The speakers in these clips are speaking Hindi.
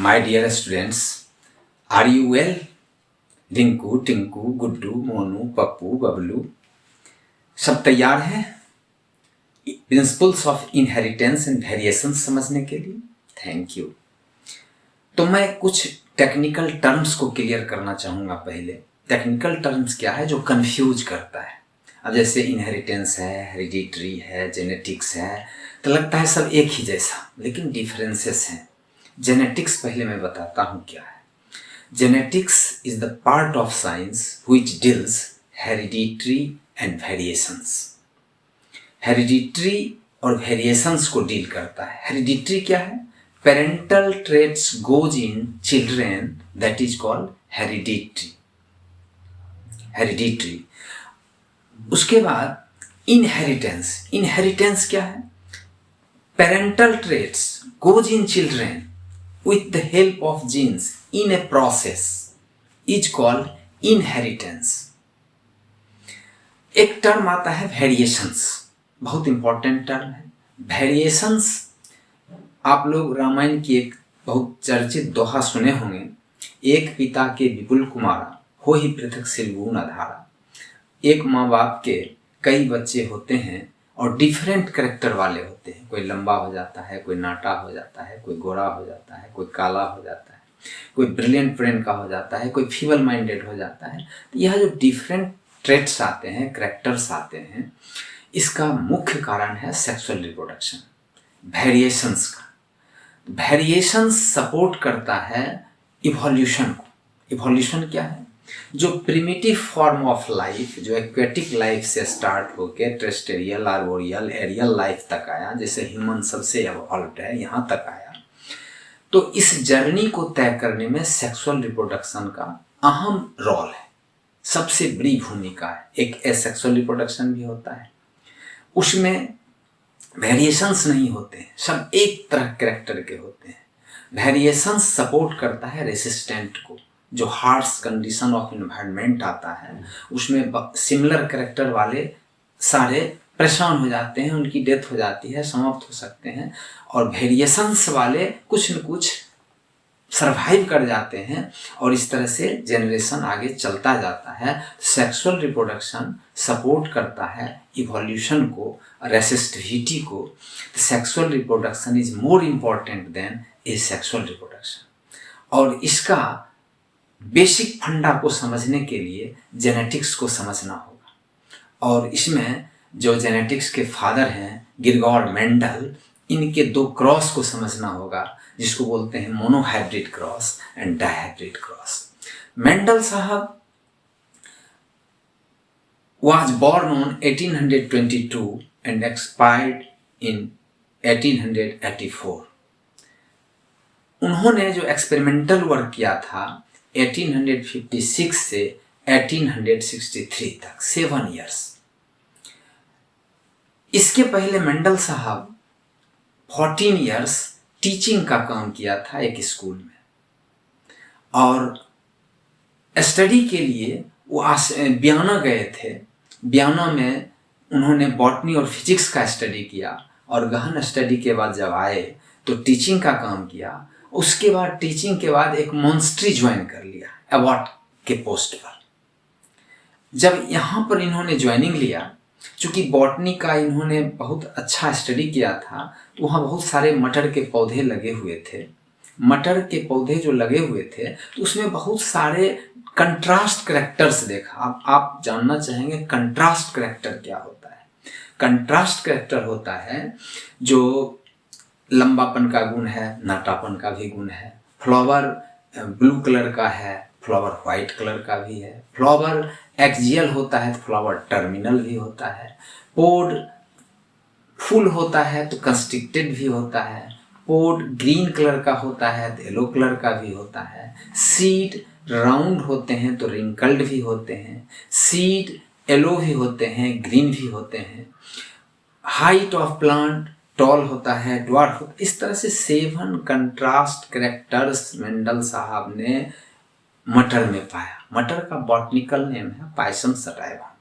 My dear students, are you well? Rinku, Tinku, Guddu, Monu, Pappu, Bablu सब तैयार हैं principles of inheritance and variation समझने के लिए? Thank you. तो मैं कुछ टेक्निकल टर्म्स को क्लियर करना चाहूँगा। पहले टेक्निकल टर्म्स क्या है जो कंफ्यूज करता है। अब जैसे इनहेरिटेंस है, हेरिडिटरी है, जेनेटिक्स है, तो लगता है सब एक ही जैसा, लेकिन डिफरेंसेस हैं। जेनेटिक्स पहले मैं बताता हूँ क्या है। Genetics is the part of science which deals hereditary and variations. Hereditary और वेरिएशंस को डील करता है। हेरिडिटरी क्या है? Parental traits goes in children, that is called hereditary. Hereditary. उसके बाद इनहेरिटेंस। इनहेरिटेंस क्या है? Parental traits goes in children with the help of genes in a process is called inheritance। एक टर्म आता है वेरिएशंस, बहुत इंपॉर्टेंट टर्म है। वेरिएशंस, आप लोग रामायण की एक बहुत चर्चित दोहा सुने होंगे, एक पिता के विपुल कुमारा हो ही पृथक सिलगुन आधारा। एक माँ बाप के कई बच्चे होते हैं और डिफरेंट करेक्टर वाले होते हैं। कोई लंबा हो जाता है, कोई नाटा हो जाता है, कोई गोरा हो जाता है, कोई काला हो जाता है, कोई ब्रिलियंट ब्रेन का हो जाता है, कोई फीबल माइंडेड हो जाता है। तो यह जो डिफरेंट ट्रेट्स आते हैं, करेक्टर्स आते हैं, इसका मुख्य कारण है सेक्सुअल रिप्रोडक्शन, वेरिएशंस का। वेरिएशंस सपोर्ट करता है इवोल्यूशन को। इवोल्यूशन क्या है? जो प्रिमिटिव फॉर्म ऑफ लाइफ, जो एक्वेटिक लाइफ से स्टार्ट होकर टेरेस्ट्रियल, आर्बोरियल, एरियल लाइफ तक आया, जैसे ह्यूमन सबसे इवॉल्व्ड है, यहाँ तक आया। तो इस जर्नी को तय करने में सेक्सुअल रिप्रोडक्शन का अहम रोल है, सबसे बड़ी भूमिका है। एक एसेक्सुअल रिप्रोडक्शन भी होता है, उसमें वेरिएशंस नहीं होते हैं, सब एक तरह कैरेक्टर के होते हैं। वेरिएशंस सपोर्ट करता है रेसिस्टेंट को। जो हार्श कंडीशन ऑफ इन्वायरमेंट आता है उसमें सिमिलर कैरेक्टर वाले सारे परेशान हो जाते हैं, उनकी डेथ हो जाती है, समाप्त हो सकते हैं। और वेरिएशंस वाले कुछ न कुछ सरवाइव कर जाते हैं और इस तरह से जनरेशन आगे चलता जाता है। सेक्सुअल रिप्रोडक्शन सपोर्ट करता है इवोल्यूशन को, रेसिस्टिविटी को। Sexual reproduction is more important than A sexual reproduction. और इसका बेसिक फंडा को समझने के लिए जेनेटिक्स को समझना होगा। और इसमें जो जेनेटिक्स के फादर हैं ग्रिगोर मेंडल, इनके दो क्रॉस को समझना होगा, जिसको बोलते हैं monohybrid cross and dihybrid cross. Mendel साहब was born on 1822 and expired in 1884। उन्होंने जो एक्सपेरिमेंटल वर्क किया था 1856 से 1863 तक, 7 इयर्स। इसके पहले मेंडल साहब 14 इयर्स टीचिंग का काम किया था एक स्कूल में, और स्टडी के लिए वो वियना गए थे। वियना में उन्होंने बॉटनी और फिजिक्स का स्टडी किया, और गहन स्टडी के बाद जब आए तो टीचिंग का काम किया। उसके बाद टीचिंग के बाद एक मॉन्स्ट्री ज्वाइन कर लिया अबॉट के पोस्ट पर। जब यहाँ पर इन्होंने ज्वाइनिंग लिया, चूँकि बॉटनी का इन्होंने बहुत अच्छा स्टडी किया था, तो वहाँ बहुत सारे मटर के पौधे लगे हुए थे। मटर के पौधे जो लगे हुए थे तो उसमें बहुत सारे कंट्रास्ट करेक्टर्स देखा। आप जानना चाहेंगे कंट्रास्ट करेक्टर क्या होता है? कंट्रास्ट करेक्टर होता है जो लंबापन का गुण है, नाटापन का भी गुण है। फ्लावर ब्लू कलर का है, फ्लावर व्हाइट कलर का भी है। फ्लावर एक्सियल होता है तो फ्लावर टर्मिनल भी होता है। पोड फुल होता है तो कंस्ट्रिक्टेड भी होता है। पोड ग्रीन कलर का होता है तो येलो कलर का भी होता है। सीड राउंड होते हैं तो रिंकल्ड भी होते हैं। सीड येलो भी होते हैं, ग्रीन भी होते हैं। हाइट ऑफ प्लांट टॉल होता है, ड्वार्फ होता है। इस तरह से 7 कंट्रास्ट कैरेक्टर्स मेंडल साहब ने मटर में पाया। मटर का बॉटनिकल नेम है पायसम सटाइवा।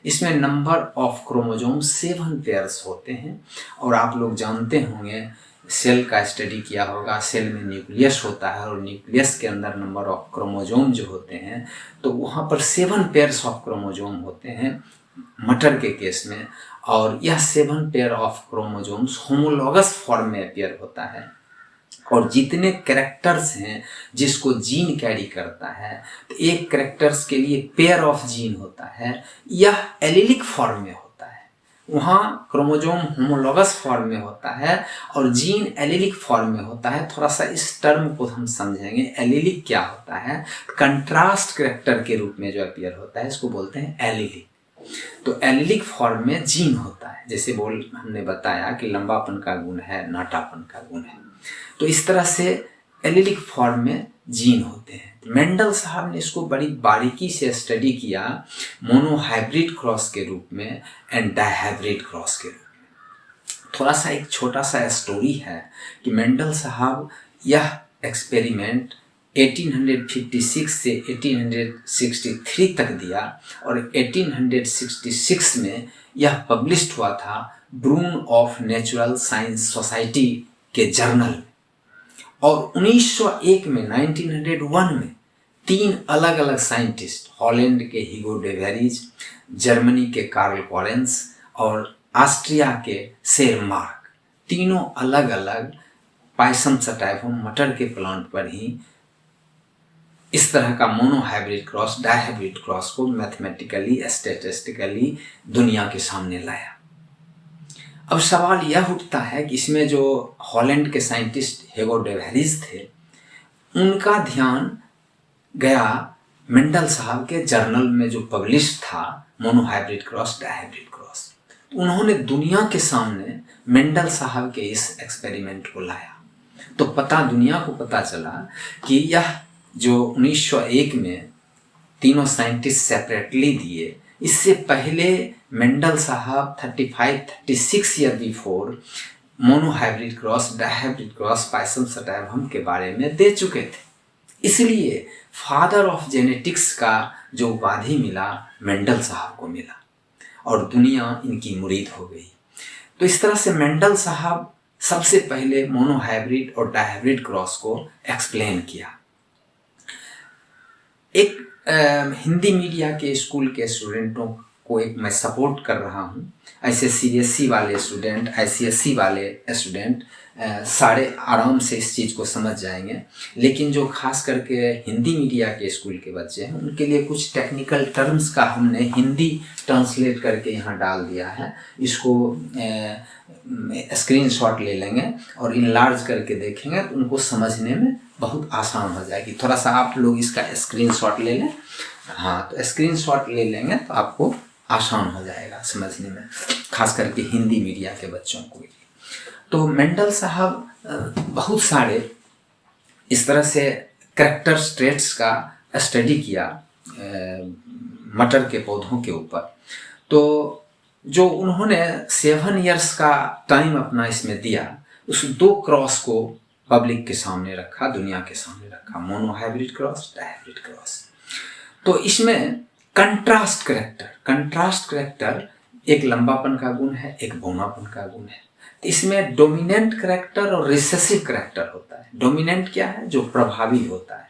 इसमें नंबर ऑफ क्रोमोसोम 7 पेयर्स होते हैं। और आप लोग जानते होंगे सेल का स्टडी किया होगा। सेल में न्यूक्लियस होता है और न्यूक्लियस के अंदर नंबर ऑफ क्रोमोजोम जो होते हैं, तो वहाँ पर 7 पेयर्स ऑफ क्रोमोजोम होते हैं मटर के केस में, और यह 7 pair of chromosomes homologous form में अपीयर होता है। और जितने कैरेक्टर्स हैं जिसको जीन कैरी करता है, तो एक कैरेक्टर्स के लिए पेयर ऑफ जीन होता है, यह एलिलिक फॉर्म में होता है। वहाँ क्रोमोजोम होमोलॉगस फॉर्म में होता है और जीन एलिलिक फॉर्म में होता है। थोड़ा सा इस टर्म को हम समझेंगे, एलिलिक क्या होता है। कंट्रास्ट कैरेक्टर के रूप में जो अपीयर होता है इसको बोलते हैं एलिलिक। तो एलिलिक फॉर्म में जीन होता है, जैसे हमने बताया कि लंबापन का गुण है, नाटापन का गुण है, तो इस तरह से एलिलिक फॉर्म में जीन होते हैं। मेंडल साहब ने इसको बड़ी बारीकी से स्टडी किया मोनोहाइब्रिड क्रॉस के रूप में एंड डायहाइब्रिड क्रॉस के रूप में। थोड़ा सा एक छोटा सा स्टोरी है कि मेंडल साहब यह एक्सपेरिमेंट 1856 से 1863 तक दिया और 1866 में यह पब्लिश्ड हुआ था ब्रून ऑफ नेचुरल साइंस सोसाइटी के जर्नल में। और 1901 में 1901 में 3 अलग अलग साइंटिस्ट, हॉलैंड के हीगो डे वेरिज, जर्मनी के कार्ल कॉरेंस और ऑस्ट्रिया के सेरमार्क, तीनों अलग अलग पायसम सटाइफम मटर के प्लांट पर ही इस तरह का मोनोहाइब्रिड क्रॉस, डायहाइब्रिड क्रॉस को मैथमेटिकली स्टैटिस्टिकली दुनिया के सामने लाया। अब सवाल यह उठता है कि इसमें जो हॉलैंड के साइंटिस्ट हीगो डे वेरिज थे, उनका ध्यान गया मेंडल साहब के जर्नल में जो पब्लिश था मोनोहाइब्रिड क्रॉस, डायहाइब्रिड क्रॉस। उन्होंने दुनिया के सामने मेंडल साहब के इस एक्सपेरिमेंट को लाया, तो दुनिया को पता चला कि यह जो 1901 में तीनों साइंटिस्ट सेपरेटली दिए, इससे पहले मेंडल साहब 35-36 year before monohybrid cross, dihybrid cross, pisum sativum के बारे में दे चुके थे। इसलिए फादर ऑफ जेनेटिक्स का जो उपाधि मिला मेंडल साहब को मिला और दुनिया इनकी मुरीद हो गई। तो इस तरह से मेंडल साहब सबसे पहले मोनोहाइब्रिड और डायहाइब्रिड क्रॉस को एक्सप्लेन किया। एक हिंदी मीडिया के स्कूल के स्टूडेंटों को एक मैं सपोर्ट कर रहा हूँ। ऐसे CBSE वाले स्टूडेंट, ICSE वाले स्टूडेंट सारे आराम से इस चीज़ को समझ जाएंगे, लेकिन जो खास करके हिंदी मीडिया के स्कूल के बच्चे हैं उनके लिए कुछ टेक्निकल टर्म्स का हमने हिंदी ट्रांसलेट करके यहाँ डाल दिया है। इसको स्क्रीनशॉट ले लेंगे और इनलार्ज करके देखेंगे तो उनको समझने में बहुत आसान हो जाएगी। थोड़ा सा आप लोग इसका स्क्रीनशॉट ले लें। हाँ, तो स्क्रीनशॉट ले लेंगे तो आपको आसान हो जाएगा समझने में, खास करके हिंदी मीडिया के बच्चों को। तो मेंडल साहब बहुत सारे इस तरह से कैरेक्टर ट्रेट्स का स्टडी किया मटर के पौधों के ऊपर। तो जो उन्होंने 7 इयर्स का टाइम अपना इसमें दिया, उस 2 क्रॉस को पब्लिक के सामने रखा, दुनिया के सामने रखा, मोनोहाइब्रिड क्रॉस, डायहाइब्रिड क्रॉस। तो इसमें कंट्रास्ट कैरेक्टर एक लंबापन का गुण है, एक बौनापन का गुण है। इसमें डोमिनेंट कैरेक्टर और रिसेसिव कैरेक्टर होता है। डोमिनेंट क्या है? जो प्रभावी होता है,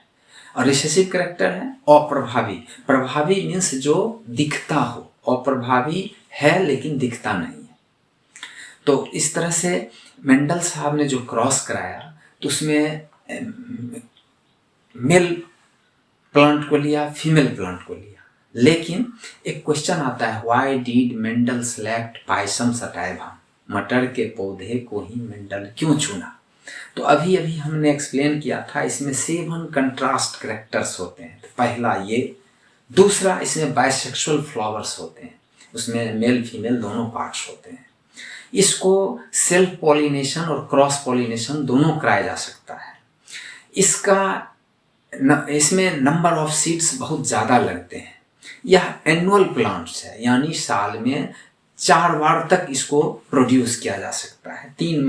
और रिसेसिव कैरेक्टर है अप्रभावी। प्रभावी मीन्स जो दिखता हो, अप्रभावी है लेकिन दिखता नहीं है। तो इस तरह से मेंडल साहब ने जो क्रॉस कराया तो उसमें मेल प्लांट को लिया, फीमेल प्लांट को लिया, लेकिन एक क्वेश्चन आता है, why did Mendel select pisum sativum? मटर के पौधे को ही मेंडल क्यों चुना? तो अभी हमने एक्सप्लेन किया था, इसमें 7 कंट्रास्ट कैरेक्टर्स होते हैं। तो पहला ये, दूसरा इसमें बाइसेक्सुअल फ्लावर्स होते हैं, उसमें मेल फीमेल दोनों पार्ट्स होते हैं। इसको सेल्फ पॉलिनेशन और क्रॉस पॉलिनेशन दोनों कराया जा सकता है। इसमें नंबर ऑफ सीड्स बहुत ज़्यादा लगते हैं। यह एनुअल प्लांट्स है, यानी साल में 4 बार तक इसको प्रोड्यूस किया जा सकता है। 3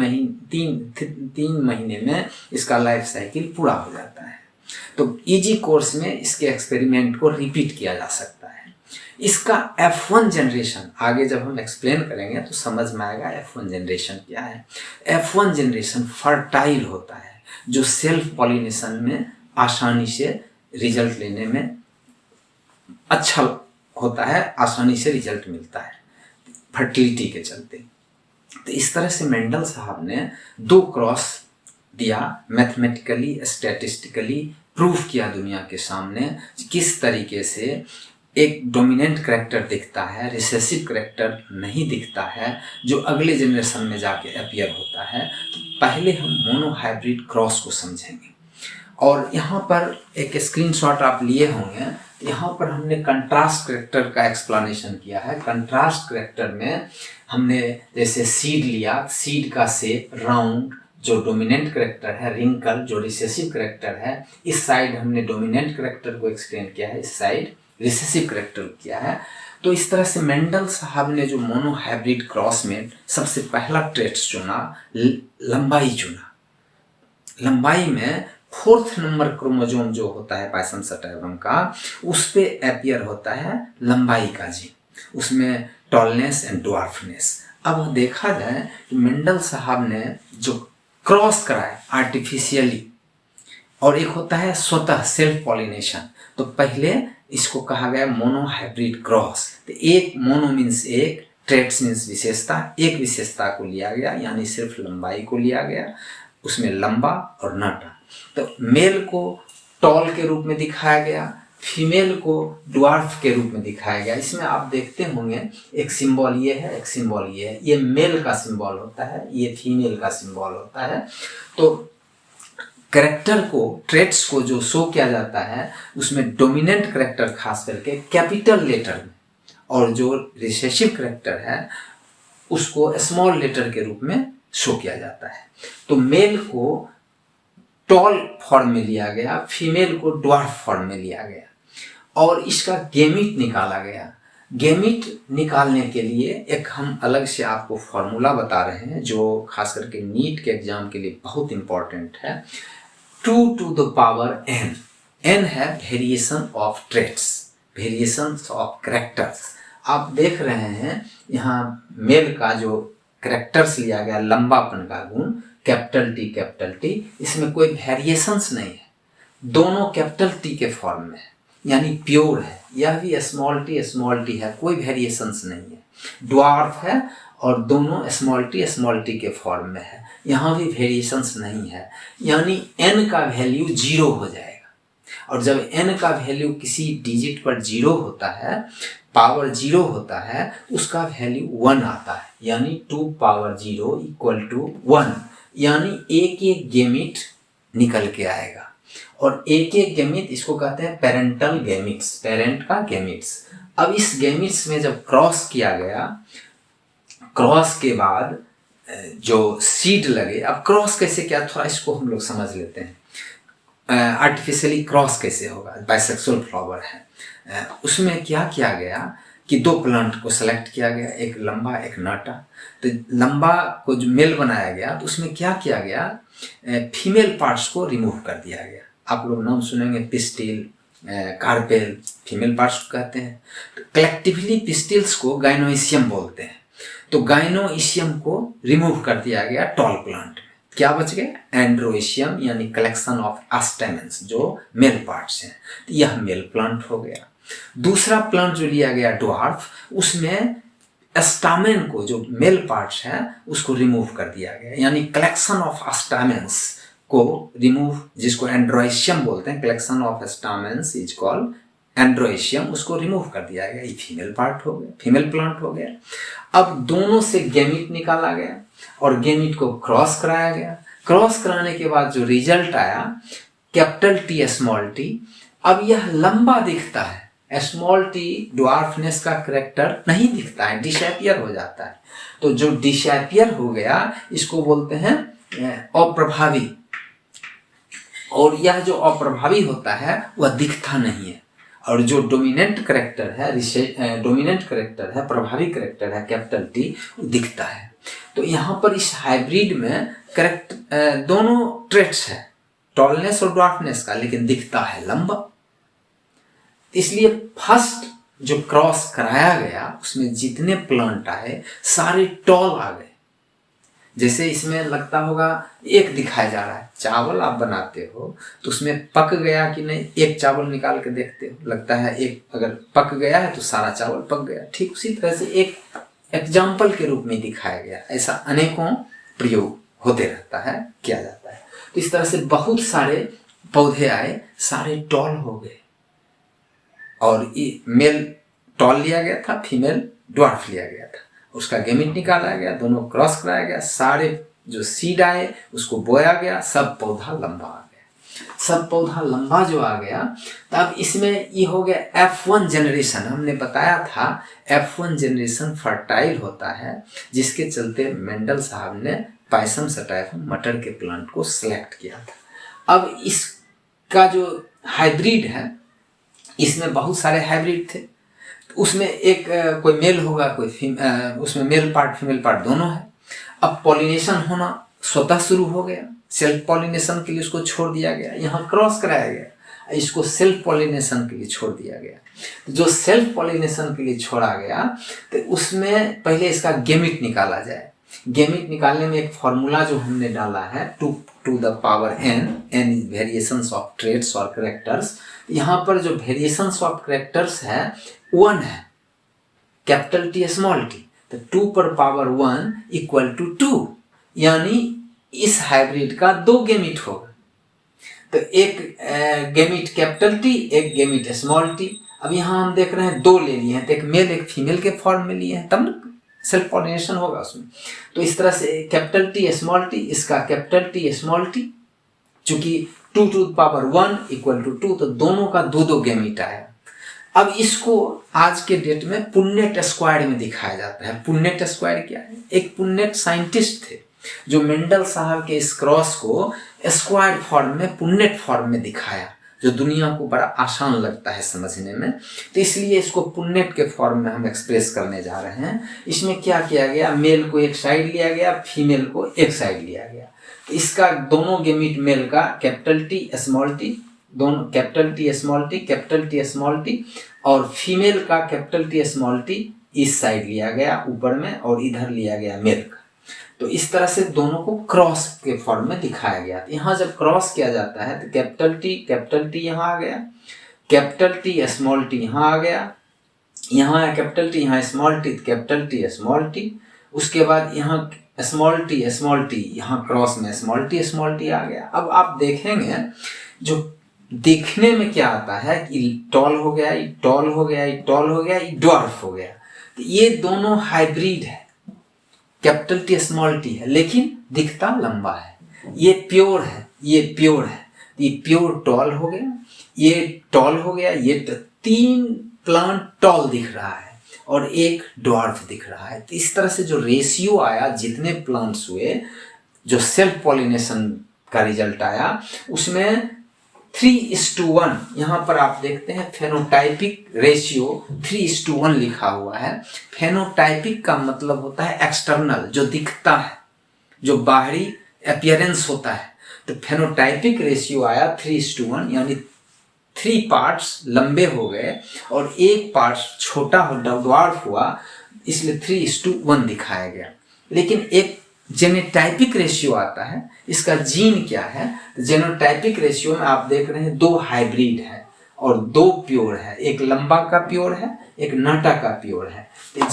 महीने में इसका लाइफ साइकिल पूरा हो जाता है। तो इजी कोर्स में इसके एक्सपेरिमेंट को रिपीट किया जा सकता है। इसका F1 जनरेशन, आगे जब हम एक्सप्लेन करेंगे तो समझ में आएगा F1 जनरेशन क्या है। F1 जनरेशन फर्टाइल होता है, जो सेल्फ पॉलिनेशन में आसानी से रिजल्ट लेने में अच्छा होता है, आसानी से रिजल्ट मिलता है फर्टिलिटी के चलते। तो इस तरह से मेंडल साहब ने 2 क्रॉस दिया, मैथमेटिकली स्टैटिस्टिकली प्रूफ किया दुनिया के सामने किस तरीके से एक डोमिनेंट करैक्टर दिखता है, रिसेसिव करैक्टर नहीं दिखता है, जो अगले जनरेशन में जाके अपीयर होता है। तो पहले हम मोनोहाइब्रिड क्रॉस को समझेंगे। और यहाँ पर एक स्क्रीनशॉट आप लिए होंगे, यहाँ पर हमने कंट्रास्ट करैक्टर का एक्सप्लेनेशन किया है। कंट्रास्ट करैक्टर में हमने जैसे सीड लिया, सीड का शेप राउंड जो डोमिनेंट करैक्टर है, रिंकल जो रिसेसिव करैक्टर है, इस साइड हमने डोमिनेंट करैक्टर को एक्सप्लेन किया है, इस साइड रिसेसिव करैक्टर किया है। तो इस तरह से मेंडल साहब ने जो मोनोहाइब्रिड क्रॉस में सबसे पहला ट्रेट्स चुना, लंबाई चुना। लंबाई में 4th नंबर क्रोमोसोम जो होता है पायसन सटाइवम का, उस पे अपीयर होता है लंबाई का जीन, उसमें टॉलनेस एंड ड्वार्फनेस। अब देखा जाए कि मेंडल साहब ने जो क्रॉस कराए आर्टिफिशियली, और एक होता है स्वतः सेल्फ पॉलिनेशन, तो पहले इसको कहा गया मोनोहाइब्रिड क्रॉस। तो एक मोनो मीन्स एक, ट्रेट्स मीन्स विशेषता, एक विशेषता को लिया गया, यानी सिर्फ लंबाई को लिया गया, उसमें लंबा और नाटा। तो मेल को टॉल के रूप में दिखाया गया, फीमेल को ड्वार्फ के रूप में दिखाया गया। इसमें आप देखते होंगे एक सिंबल ये है, एक सिंबल ये है, ये मेल का सिंबल होता है, ये फीमेल का सिंबल होता है। तो करैक्टर को, ट्रेट्स को जो शो किया जाता है, उसमें डोमिनेंट करैक्टर खास करके कैपिटल लेटर में, और जो रिसेसिव करैक्टर है उसको स्मॉल लेटर के रूप में शो किया जाता है। तो मेल को टॉल फॉर्म में लिया गया, फीमेल को ड्वार्फ फॉर्म में लिया गया, और इसका गेमिट निकाला गया। गेमिट निकालने के लिए एक हम अलग से आपको फॉर्मूला बता रहे हैं, जो खास करके नीट के एग्जाम के लिए बहुत इंपॉर्टेंट है। 2 to the power n, n है variation of traits, variation of characters. आप देख रहे हैं यहाँ मेल का जो करैक्टर्स लिया गया, लंबापन का गुण कैपिटल टी, इसमें कोई वेरिएशंस नहीं है, दोनों कैपिटल टी के फॉर्म में है, यानी प्योर है। यह भी स्मॉल टी है, कोई वेरिएशंस नहीं है। ड्वार्फ है और दोनों स्मॉल टी के फॉर्म में है, यहाँ भी वेरिएशंस नहीं है, यानी n का वैल्यू 0 हो जाएगा। और जब n का वैल्यू किसी डिजिट पर 0 होता है, पावर 0 होता है, उसका वैल्यू 1 आता है, यानी 2 पावर 0 इक्वल टू 1, यानी एक गेमिट निकल के आएगा। और एक गेमिट, इसको कहते हैं पेरेंटल गेमिट्स, पेरेंट का गेमिट्स। अब इस गेमिट्स में जब क्रॉस किया गया, क्रॉस के बाद जो सीड लगे, अब क्रॉस कैसे किया, थोड़ा इसको हम लोग समझ लेते हैं। आर्टिफिशियली क्रॉस कैसे होगा, बाइसेक्सुअल फ्लावर है, उसमें क्या किया गया कि 2 प्लांट को सेलेक्ट किया गया, एक लंबा एक नाटा। तो लंबा को जो मेल बनाया गया, तो उसमें क्या किया गया, फीमेल पार्ट्स को रिमूव कर दिया गया। आप लोग नाम सुनेंगे पिस्टिल, कार्पेल, फीमेल पार्ट्स को कहते हैं। तो कलेक्टिवली पिस्टिल्स को गाइनोइशियम बोलते हैं। तो गाइनोइशियम को रिमूव कर दिया गया टॉल प्लांट में, क्या बच गया, एंड्रोइशियम, यानी कलेक्शन ऑफ अस्टेमेंस जो मेल पार्ट्स हैं। तो यह मेल प्लांट हो गया। दूसरा प्लांट जो लिया गया ड्वार्फ, उसमें स्टामेन को, जो मेल पार्ट्स है, उसको रिमूव कर दिया गया, यानी कलेक्शन ऑफ स्टामेंस को रिमूव, जिसको एंड्रोइशियम बोलते हैं, collection of stamens is called एंड्रोइशियम, उसको रिमूव कर दिया गया। ये फीमेल पार्ट हो गया, फीमेल प्लांट हो गया। अब दोनों से गेमिट निकाला गया और गेमिट को क्रॉस कराया गया। क्रॉस कराने के बाद जो रिजल्ट आया, कैपिटल टी स्मॉल टी, अब यह लंबा दिखता है, स्मॉल टी ड्वार्फनेस का करैक्टर नहीं दिखता है, डिसअपियर हो जाता है। तो जो डिसअपियर हो गया, इसको बोलते हैं अप्रभावी। और यह जो अप्रभावी होता है वह दिखता नहीं है। और जो डोमिनेंट करैक्टर है, प्रभावी करैक्टर है कैपिटल टी, वो दिखता है। तो यहाँ पर इस हाइब्रिड में दोनों ट्रेट्स है, टॉलनेस और ड्वार्फनेस का, लेकिन दिखता है लंबा। इसलिए फर्स्ट जो क्रॉस कराया गया उसमें जितने प्लांट आए सारे टॉल आ गए। जैसे इसमें लगता होगा एक दिखाया जा रहा है, चावल आप बनाते हो तो उसमें पक गया कि नहीं, एक चावल निकाल के देखते हो, लगता है एक अगर पक गया है तो सारा चावल पक गया। ठीक उसी तरह से एक एग्जाम्पल के रूप में दिखाया गया। ऐसा अनेकों प्रयोग होते रहता है, किया जाता है। तो इस तरह से बहुत सारे पौधे आए, सारे टॉल हो गए और मेल टॉल लिया गया था, फीमेल ड्वार्फ लिया गया था, उसका गेमिट निकाला गया, दोनों क्रॉस कराया गया, सारे जो सीड आए उसको बोया गया, सब पौधा लंबा आ गया। सब पौधा लंबा जो आ गया तब इसमें ये हो गया F1 जनरेशन। हमने बताया था F1 जनरेशन फर्टाइल होता है, जिसके चलते मेंडल साहब ने पायसम सटाइफम मटर के प्लांट को सिलेक्ट किया था। अब इसका जो हाइब्रिड है, इसमें बहुत सारे हाइब्रिड थे, उसमें एक कोई मेल होगा, कोई उसमें मेल पार्ट फीमेल पार्ट दोनों है। अब पॉलिनेशन होना स्वतः शुरू हो गया, सेल्फ पॉलिनेशन के लिए उसको छोड़ दिया गया, यहाँ क्रॉस कराया गया, इसको सेल्फ पॉलिनेशन के लिए छोड़ दिया गया। तो जो सेल्फ पॉलिनेशन के लिए छोड़ा गया तो उसमें पहले इसका गेमिट निकाला जाए। गेमिट निकालने में एक फॉर्मूला जो हमने डाला है 2 to the power n, n is variations of traits और कैरेक्टर्स। यहाँ पर जो वेरिएशंस ऑफ कैरेक्टर्स है 1 है, कैपिटल टी स्मॉल टी, तो 2 पर पावर 1 इक्वल टू 2, यानी इस हाइब्रिड का 2 गेमिट होगा। तो एक गेमिट कैपिटल टी, एक गेमिट स्मॉल टी। अब यहाँ हम देख रहे हैं 2 ले लिए हैं, तो एक मेल एक फीमेल के फॉर्म में लिए हैं, तब ना सेल्फ पॉलिनेशन होगा उसमें। तो इस तरह से कैपिटल टी स्मॉल टी, इसका कैपिटल टी स्मॉल टी, चूंकि 2 to the power 1 equal to 2, तो दोनों का 2 गेमिट आया। अब इसको आज के डेट में पुन्नेट स्क्वायर में दिखाया जाता है। पुन्नेट स्क्वायर क्या है? एक पुन्नेट साइंटिस्ट थे जो मेंडल साहब के इस क्रॉस को स्क्वायर फॉर्म में, पुन्नेट फॉर्म में दिखाया, जो दुनिया को बड़ा आसान लगता है समझने में। तो इसलिए इसको पुन्नेट के फॉर्म में हम एक्सप्रेस करने जा रहे हैं। इसमें क्या किया गया, मेल को एक साइड लिया गया, फीमेल को एक साइड लिया गया। इसका दोनों गेमिट मेल का कैपिटल टी स्मॉल टी, दोनों capital T small T, capital T small T, और फीमेल का कैपिटल टी स्मॉल टी इस साइड लिया गया ऊपर में, और इधर लिया गया मेल का। तो इस तरह से दोनों को क्रॉस के फॉर्म में दिखाया गया। यहाँ जब क्रॉस किया जाता है तो कैपिटल टी यहाँ आ गया, कैपिटल टी स्मॉल टी यहाँ आ गया, यहाँ कैपिटल टी, यहाँ small T, capital T small T, उसके बाद यहाँ स्मॉल टी, यहाँ क्रॉस में स्मॉल टी आ गया। अब आप देखेंगे जो देखने में क्या आता है कि टॉल हो गया, ये टॉल हो गया, ये टॉल हो गया, ये ड्वार्फ हो गया। तो ये दोनों हाइब्रिड है, कैपिटल टी स्मॉल टी है, लेकिन दिखता लंबा है। ये प्योर है, ये प्योर है, ये प्योर टॉल हो गया, ये टॉल हो गया, ये 3 प्लांट टॉल दिख रहा है और एक ड्वार्फ दिख रहा है। तो इस तरह से जो रेशियो आया, जितने प्लांट्स हुए, जो सेल्फ पॉलिनेशन का रिजल्ट आया, उसमें 3:1, यहाँ पर आप देखते हैं फेनोटाइपिक रेशियो 3:1 लिखा हुआ है। फेनोटाइपिक का मतलब होता है एक्सटर्नल, जो दिखता है, जो बाहरी अपीयरेंस होता है। तो फेनोटाइपिक रेशियो आया 3:1, यानी 3 पार्ट्स लंबे हो गए और एक पार्ट छोटा हो, ड्वार्फ हुआ, इसलिए 3:1 दिखाया गया। लेकिन एक जेनोटाइपिक रेशियो आता है, इसका जीन क्या है? जेनोटाइपिक रेशियो में आप देख रहे हैं 2 हाइब्रिड है और 2 प्योर है, एक लंबा का प्योर है, एक नाटा का प्योर है। तो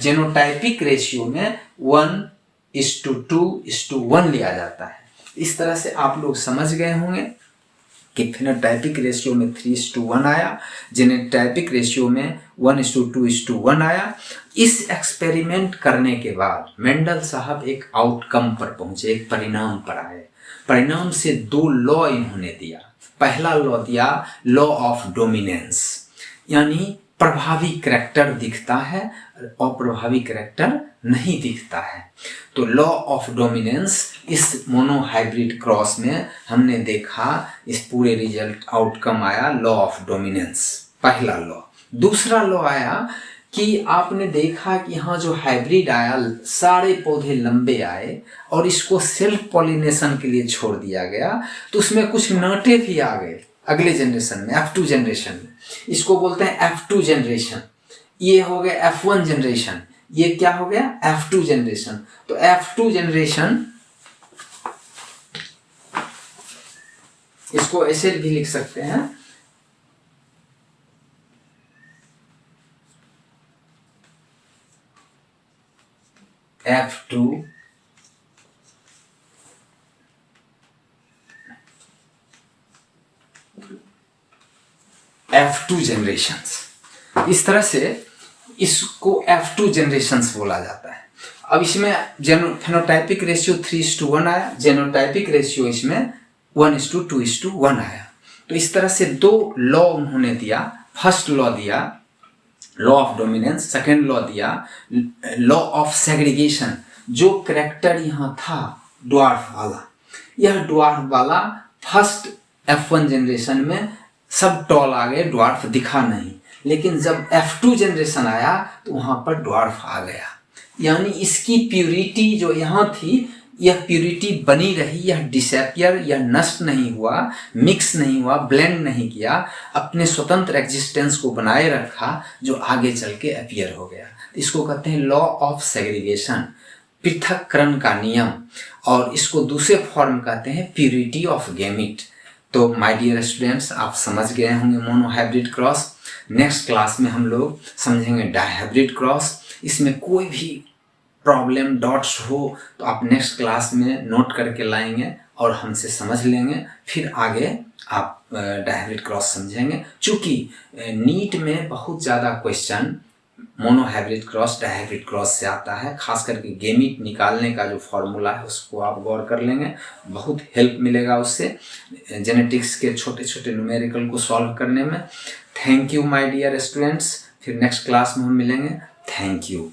जेनोटाइपिक रेशियो में 1:2:1 लिया जाता है। इस तरह से आप लोग समझ गए होंगे कि फेनोटाइपिक रेशियो में 3:1 आया, जेनोटाइपिक रेशियो में 1:2:1 आया। इस एक्सपेरिमेंट करने के बाद मेंडल साहब एक आउटकम पर पहुंचे, एक परिणाम पर आए। परिणाम से 2 लॉ इन्होंने दिया। पहला लॉ दिया लॉ ऑफ डोमिनेंस, यानी प्रभावी करैक्टर दिखता है, अप्रभावी करैक्टर नहीं दिखता है। तो लॉ ऑफ डोमिनेंस इस मोनोहाइब्रिड क्रॉस में हमने देखा, इस पूरे रिजल्ट आउटकम आया लॉ ऑफ डोमिनेंस, पहला लॉ। दूसरा लॉ आया कि आपने देखा कि यहाँ जो हाइब्रिड आया, सारे पौधे लंबे आए और इसको सेल्फ पॉलिनेशन के लिए छोड़ दिया गया, तो उसमें कुछ नाटे भी आ गए, अगले जनरेशन में, F2 जनरेशन में, इसको बोलते हैं F2 जनरेशन। ये हो गया F1 जनरेशन, ये क्या हो गया F2 जनरेशन। तो F2 जनरेशन इसको ऐसे भी लिख सकते हैं, F2 जनरेशंस। इस तरह से इसको F2 जनरेशंस बोला जाता है। अब इसमें फेनोटाइपिक रेशियो 3:1 आया, जेनोटाइपिक रेशियो इसमें 1:2:1 आया। तो इस तरह से दो लॉ उन्होंने दिया। फर्स्ट लॉ दिया law of dominance, second law दिया लॉ ऑफ सेग्रीगेशन। जो करेक्टर यहाँ था ड्वार्फ वाला, यह ड्वार्फ वाला फर्स्ट F1 जनरेशन में सब टॉल आ गए, ड्वार्फ दिखा नहीं। लेकिन जब F2 जनरेशन आया तो वहाँ पर ड्वार्फ आ गया, यानी इसकी प्यूरिटी जो यहाँ थी यह प्यूरिटी बनी रही, यह डिसअपियर या नष्ट नहीं हुआ, मिक्स नहीं हुआ, ब्लेंड नहीं किया, अपने स्वतंत्र एग्जिस्टेंस को बनाए रखा, जो आगे चल के अपीयर हो गया। इसको कहते हैं लॉ ऑफ सेग्रीगेशन, पृथक्करण का नियम, और इसको दूसरे फॉर्म कहते हैं प्यूरिटी ऑफ गैमीट। तो माय डियर स्टूडेंट्स, आप समझ गए होंगे मोनोहाइब्रिड क्रॉस। नेक्स्ट क्लास में हम लोग समझेंगे डायहाइब्रिड क्रॉस। इसमें कोई भी प्रॉब्लम डॉट्स हो तो आप नेक्स्ट क्लास में नोट करके लाएंगे और हमसे समझ लेंगे, फिर आगे आप डायहाइब्रिड क्रॉस समझेंगे। चूँकि नीट में बहुत ज़्यादा question monohybrid cross dihybrid cross से आता है, खास करके गैमीट निकालने का जो फॉर्मूला है उसको आप गौर कर लेंगे, बहुत हेल्प मिलेगा उससे जेनेटिक्स के छोटे छोटे न्यूमेरिकल को सॉल्व करने में। Thank you my dear students, फिर नेक्स्ट क्लास में हम मिलेंगे। Thank you.